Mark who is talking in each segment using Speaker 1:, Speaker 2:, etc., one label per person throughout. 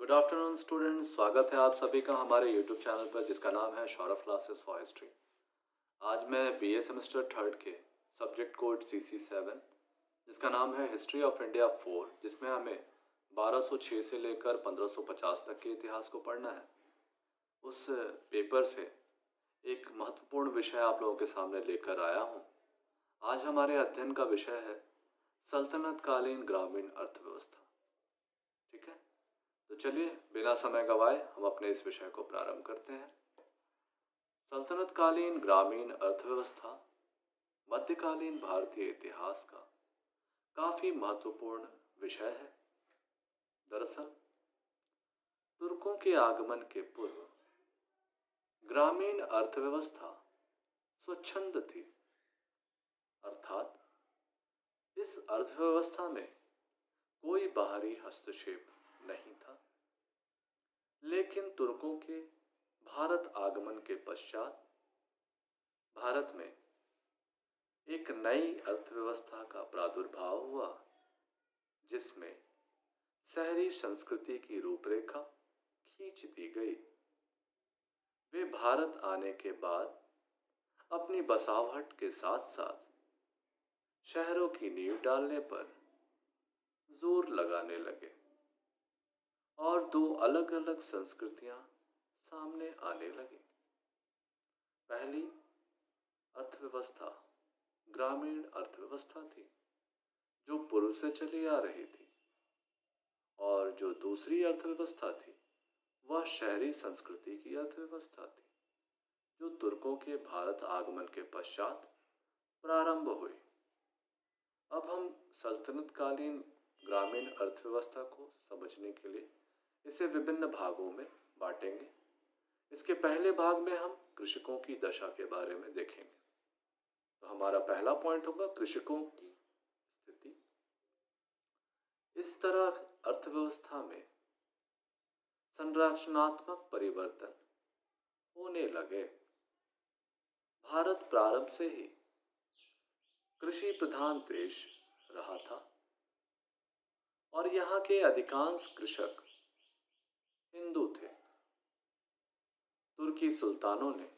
Speaker 1: Good afternoon students, स्वागत है आप सभी का हमारे यूट्यूब चैनल पर जिसका नाम है सौरभ क्लासेस फॉर हिस्ट्री। आज मैं बीए सेमेस्टर थर्ड के सब्जेक्ट कोड CC7 जिसका नाम है हिस्ट्री ऑफ इंडिया 4, जिसमें हमें 1206 से लेकर 1550 तक के इतिहास को पढ़ना है, उस पेपर से एक महत्वपूर्ण विषय आप लोगों के सामने लेकर आया हूँ। आज हमारे अध्ययन का विषय है सल्तनत कालीन ग्रामीण अर्थव्यवस्था। ठीक है, तो चलिए बिना समय गवाए हम अपने इस विषय को प्रारंभ करते हैं। सल्तनत कालीन ग्रामीण अर्थव्यवस्था मध्यकालीन भारतीय इतिहास का काफी महत्वपूर्ण विषय है। दरअसल तुर्कों के आगमन के पूर्व ग्रामीण अर्थव्यवस्था स्वच्छंद थी, अर्थात इस अर्थव्यवस्था में कोई बाहरी हस्तक्षेप नहीं था। लेकिन तुर्कों के भारत आगमन के पश्चात भारत में एक नई अर्थव्यवस्था का प्रादुर्भाव हुआ, जिसमें शहरी संस्कृति की रूपरेखा खींच दी गई। वे भारत आने के बाद अपनी बसावट के साथ साथ शहरों की नींव डालने पर जोर लगाने लगे और दो अलग अलग संस्कृतियां सामने आने लगी। पहली अर्थव्यवस्था ग्रामीण अर्थव्यवस्था थी, जो पूर्व से चली आ रही थी, और जो दूसरी अर्थव्यवस्था थी वह शहरी संस्कृति की अर्थव्यवस्था थी, जो तुर्कों के भारत आगमन के पश्चात प्रारंभ हुई। अब हम सल्तनत कालीन ग्रामीण अर्थव्यवस्था को समझने के लिए इसे विभिन्न भागों में बांटेंगे। इसके पहले भाग में हम कृषकों की दशा के बारे में देखेंगे। तो हमारा पहला पॉइंट होगा कृषकों की स्थिति। इस तरह अर्थव्यवस्था में संरचनात्मक परिवर्तन होने लगे। भारत प्रारंभ से ही कृषि प्रधान देश रहा था और यहाँ के अधिकांश कृषक हिंदू थे। तुर्की सुल्तानों ने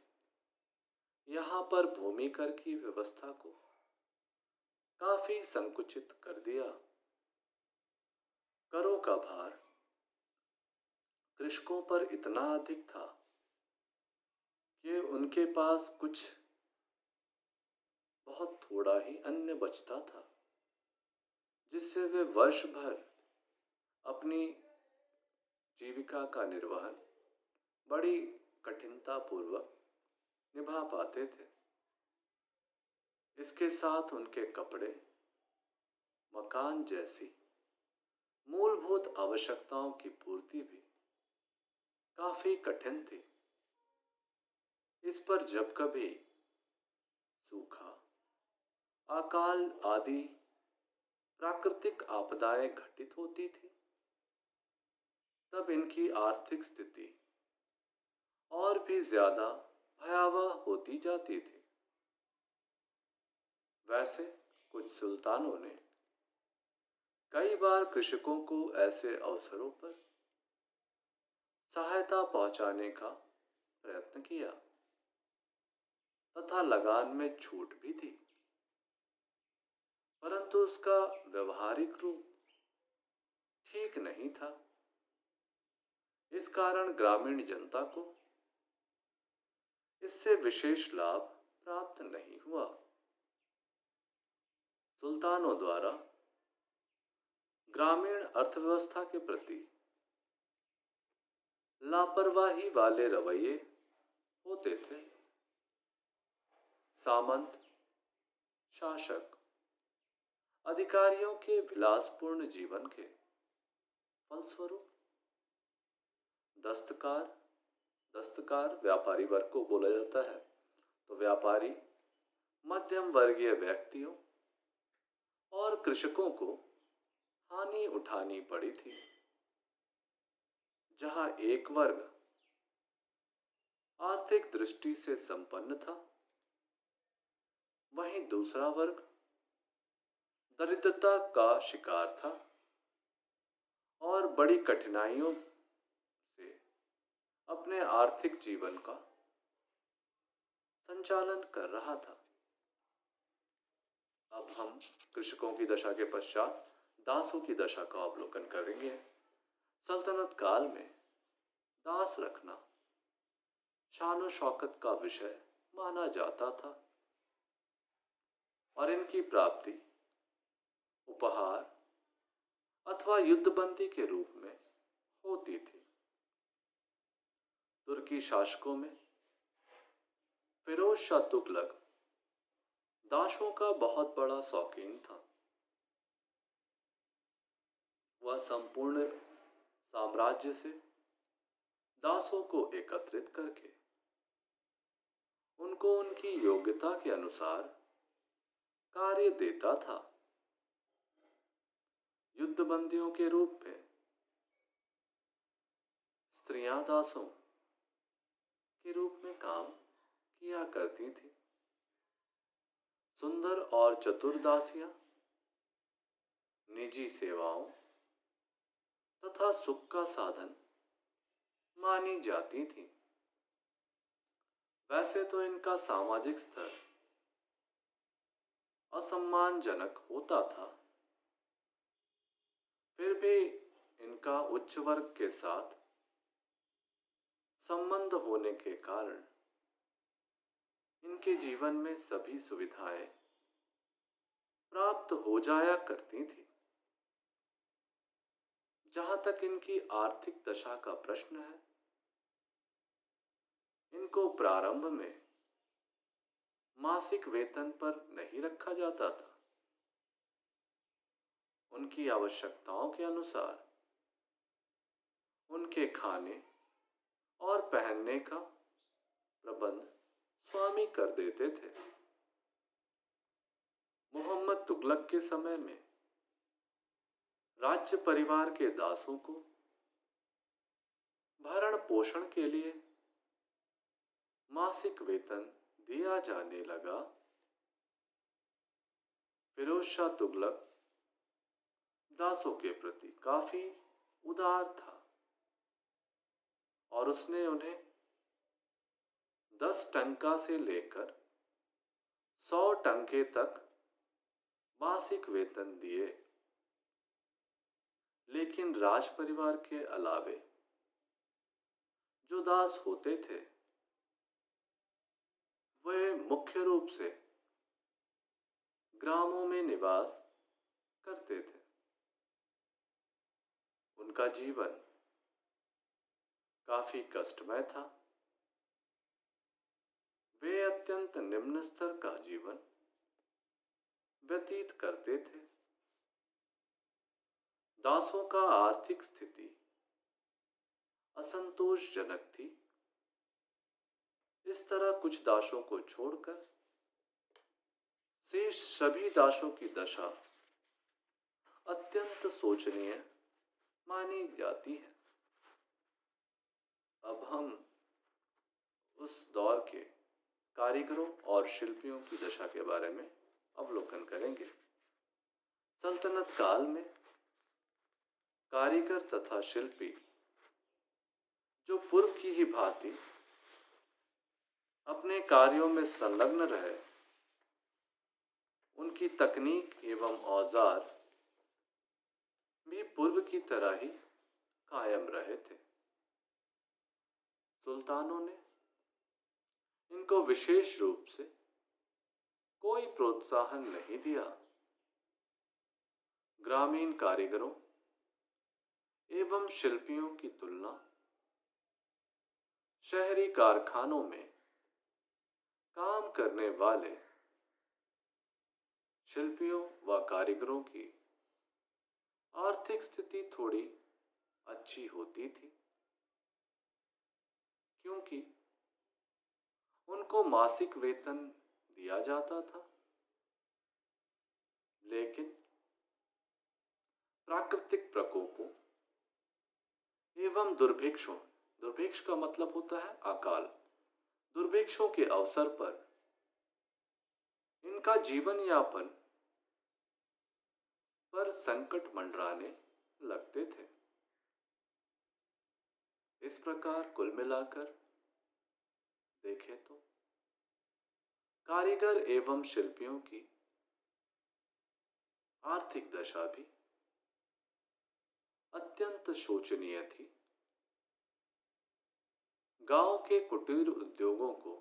Speaker 1: यहाँ पर भूमि कर की व्यवस्था को काफी संकुचित कर दिया। करों का भार कृषकों पर इतना अधिक था कि उनके पास कुछ बहुत थोड़ा ही अन्न बचता था, जिससे वे वर्ष भर अपनी जीविका का निर्वहन बड़ी कठिनता पूर्वक निभा पाते थे। इसके साथ उनके कपड़े, मकान जैसी मूलभूत आवश्यकताओं की पूर्ति भी काफी कठिन थी। इस पर जब कभी सूखा, अकाल आदि प्राकृतिक आपदाएं घटित होती थी, तब इनकी आर्थिक स्थिति और भी ज्यादा भयावह होती जाती थी। वैसे कुछ सुल्तानों ने कई बार कृषकों को ऐसे अवसरों पर सहायता पहुंचाने का प्रयत्न किया तथा लगान में छूट भी दी, परंतु उसका व्यवहारिक रूप ठीक नहीं था। इस कारण ग्रामीण जनता को इससे विशेष लाभ प्राप्त नहीं हुआ। सुल्तानों द्वारा ग्रामीण अर्थव्यवस्था के प्रति लापरवाही वाले रवैये होते थे। सामंत शासक अधिकारियों के विलासपूर्ण जीवन के फलस्वरूप दस्तकार व्यापारी वर्ग को बोला जाता है, तो व्यापारी, मध्यम वर्गीय व्यक्तियों और कृषकों को हानि उठानी पड़ी थी। जहां एक वर्ग आर्थिक दृष्टि से संपन्न था, वहीं दूसरा वर्ग दरिद्रता का शिकार था और बड़ी कठिनाइयों अपने आर्थिक जीवन का संचालन कर रहा था। अब हम कृषकों की दशा के पश्चात दासों की दशा का अवलोकन करेंगे। सल्तनत काल में दास रखना शान शौकत का विषय माना जाता था और इनकी प्राप्ति उपहार अथवा युद्धबंदी के रूप में होती थी। तुर्की शासकों में फिरोज शाह तुगलक दासों का बहुत बड़ा शौकीन था। वह संपूर्ण साम्राज्य से दासों को एकत्रित करके उनको उनकी योग्यता के अनुसार कार्य देता था। युद्धबंदियों के रूप में स्त्रियां दासों के रूप में काम किया करती थी। सुंदर और चतुर दासियां निजी सेवाओं तथा सुख का साधन मानी जाती थी। वैसे तो इनका सामाजिक स्तर असम्मानजनक होता था, फिर भी इनका उच्च वर्ग के साथ संबंध होने के कारण इनके जीवन में सभी सुविधाएं प्राप्त हो जाया करती थी। जहां तक इनकी आर्थिक दशा का प्रश्न है, इनको प्रारंभ में मासिक वेतन पर नहीं रखा जाता था। उनकी आवश्यकताओं के अनुसार उनके खाने और पहनने का प्रबंध स्वामी कर देते थे। मोहम्मद तुगलक के समय में राज्य परिवार के दासों को भरण पोषण के लिए मासिक वेतन दिया जाने लगा। फिरोज शाह तुगलक दासों के प्रति काफी उदार था और उसने उन्हें 10 टंका से लेकर 100 टंके तक मासिक वेतन दिए। लेकिन राज परिवार के अलावे जो दास होते थे, वे मुख्य रूप से ग्रामों में निवास करते थे। उनका जीवन काफी कष्टमय था। वे अत्यंत निम्न स्तर का जीवन व्यतीत करते थे। दासों का आर्थिक स्थिति असंतोषजनक थी। इस तरह कुछ दासों को छोड़कर शेष सभी दासों की दशा अत्यंत शोचनीय मानी जाती है। अब हम उस दौर के कारीगरों और शिल्पियों की दशा के बारे में अवलोकन करेंगे। सल्तनत काल में कारीगर तथा शिल्पी जो पूर्व की ही भांति अपने कार्यों में संलग्न रहे, उनकी तकनीक एवं औजार भी पूर्व की तरह ही कायम रहे थे। सुल्तानों ने इनको विशेष रूप से कोई प्रोत्साहन नहीं दिया। ग्रामीण कारीगरों एवं शिल्पियों की तुलना शहरी कारखानों में काम करने वाले शिल्पियों व कारीगरों की आर्थिक स्थिति थोड़ी अच्छी होती थी, क्योंकि उनको मासिक वेतन दिया जाता था। लेकिन प्राकृतिक प्रकोपों एवं दुर्भिक्षों, दुर्भिक्ष का मतलब होता है अकाल, दुर्भिक्षों के अवसर पर इनका जीवन यापन पर संकट मंडराने लगते थे। इस प्रकार कुल मिलाकर देखें तो कारीगर एवं शिल्पियों की आर्थिक दशा भी अत्यंत शोचनीय थी। गांव के कुटीर उद्योगों को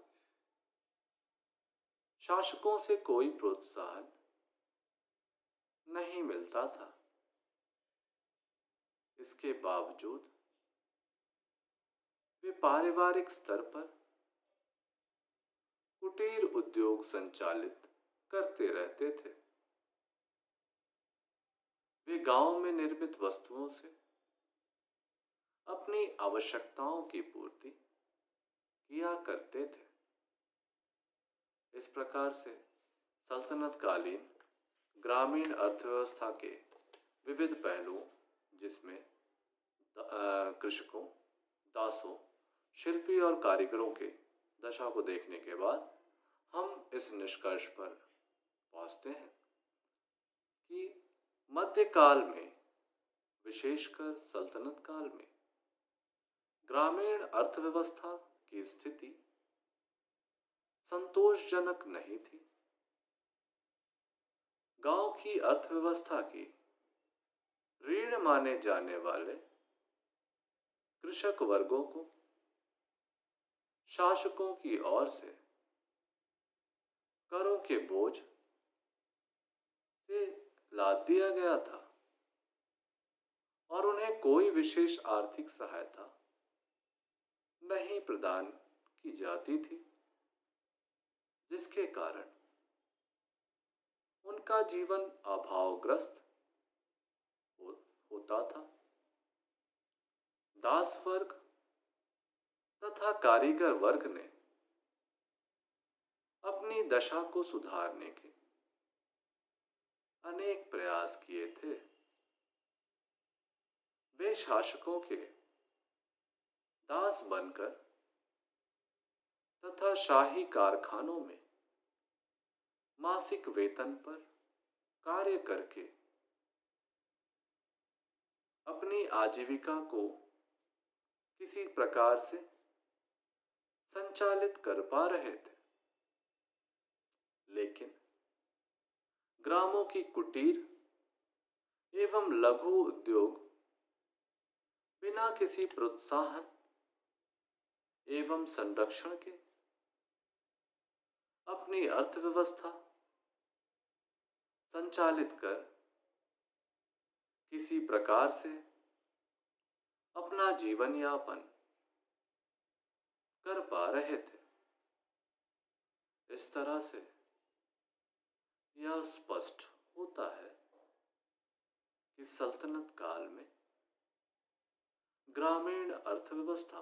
Speaker 1: शासकों से कोई प्रोत्साहन नहीं मिलता था। इसके बावजूद वे पारिवारिक स्तर पर कुटीर उद्योग संचालित करते रहते थे। वे गांव में निर्मित वस्तुओं से अपनी आवश्यकताओं की पूर्ति किया करते थे। इस प्रकार से सल्तनत कालीन ग्रामीण अर्थव्यवस्था के विविध पहलुओं, जिसमें कृषकों, दासों, शिल्पी और कारीगरों के दशा को देखने के बाद हम इस निष्कर्ष पर पहुंचते हैं कि मध्यकाल में, विशेषकर सल्तनत काल में, ग्रामीण अर्थव्यवस्था की स्थिति संतोषजनक नहीं थी। गांव की अर्थव्यवस्था की रीढ़ माने जाने वाले कृषक वर्गों को शासकों की ओर से करों के बोझ से लाद दिया गया था और उन्हें कोई विशेष आर्थिक सहायता नहीं प्रदान की जाती थी, जिसके कारण उनका जीवन अभावग्रस्त होता था। दास वर्ग तथा कारीगर वर्ग ने अपनी दशा को सुधारने के अनेक प्रयास किए थे। वे शासकों के दास बनकर तथा शाही कारखानों में मासिक वेतन पर कार्य करके अपनी आजीविका को किसी प्रकार से संचालित कर पा रहे थे। लेकिन ग्रामों की कुटीर एवं लघु उद्योग बिना किसी प्रोत्साहन एवं संरक्षण के अपनी अर्थव्यवस्था संचालित कर किसी प्रकार से अपना जीवन यापन कर पा रहे थे। इस तरह से यह स्पष्ट होता है कि सल्तनत काल में ग्रामीण अर्थव्यवस्था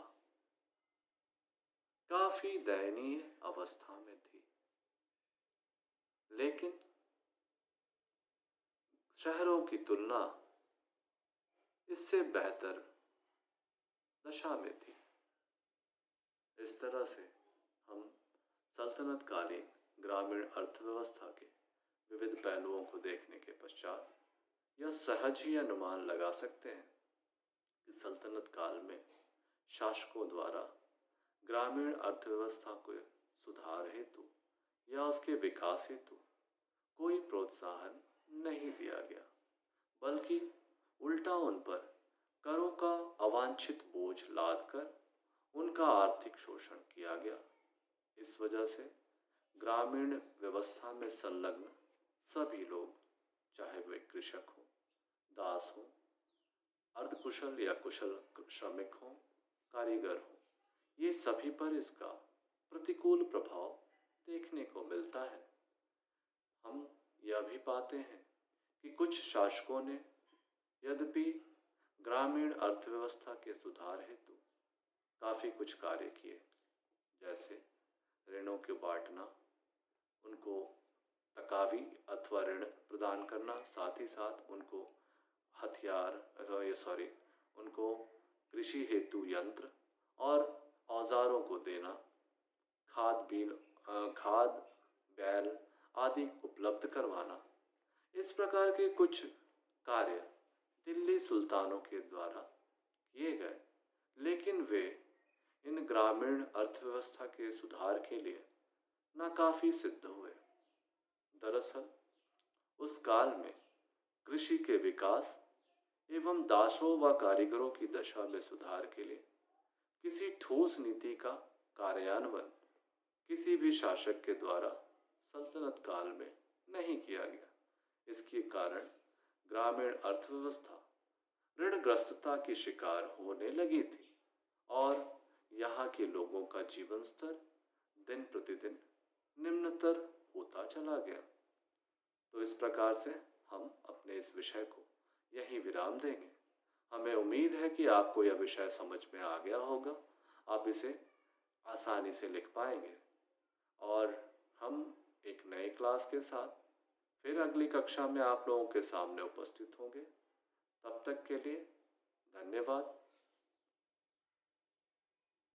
Speaker 1: काफी दयनीय अवस्था में थी, लेकिन शहरों की तुलना इससे बेहतर दशा में थी। इस तरह से हम सल्तनत कालीन ग्रामीण अर्थव्यवस्था के विविध पहलुओं को देखने के पश्चात यह सहज ही अनुमान लगा सकते हैं कि सल्तनत काल में शासकों द्वारा ग्रामीण अर्थव्यवस्था को सुधार हेतु या उसके विकास हेतु कोई प्रोत्साहन नहीं दिया गया, बल्कि उल्टा उन पर करों का अवांछित बोझ लादकर उनका आर्थिक शोषण किया गया। इस वजह से ग्रामीण व्यवस्था में संलग्न सभी लोग, चाहे वे कृषक हों, दास हों, अर्धकुशल या कुशल श्रमिक हों, कारीगर हों, ये सभी पर इसका प्रतिकूल प्रभाव देखने को मिलता है। हम यह भी पाते हैं कि कुछ शासकों ने यद्यपि ग्रामीण अर्थव्यवस्था के सुधार हेतु काफ़ी कुछ कार्य किए, जैसे ऋणों के बांटना, उनको तकावी अथवा ऋण प्रदान करना, साथ ही साथ उनको उनको कृषि हेतु यंत्र और औजारों को देना, खाद, बैल आदि उपलब्ध करवाना। इस प्रकार के कुछ कार्य दिल्ली सुल्तानों के द्वारा किए गए, लेकिन वे इन ग्रामीण अर्थव्यवस्था के सुधार के लिए नाकाफी सिद्ध हुए। दरअसल उस काल में कृषि के विकास एवं दासों व कारीगरों की दशा में सुधार के लिए किसी ठोस नीति का कार्यान्वयन किसी भी शासक के द्वारा सल्तनत काल में नहीं किया गया। इसके कारण ग्रामीण अर्थव्यवस्था ऋणग्रस्तता की शिकार होने लगी थी और यहाँ के लोगों का जीवन स्तर दिन प्रतिदिन निम्नतर होता चला गया। तो इस प्रकार से हम अपने इस विषय को यहीं विराम देंगे। हमें उम्मीद है कि आपको यह विषय समझ में आ गया होगा, आप इसे आसानी से लिख पाएंगे और हम एक नए क्लास के साथ फिर अगली कक्षा में आप लोगों के सामने उपस्थित होंगे। तब तक के लिए धन्यवाद।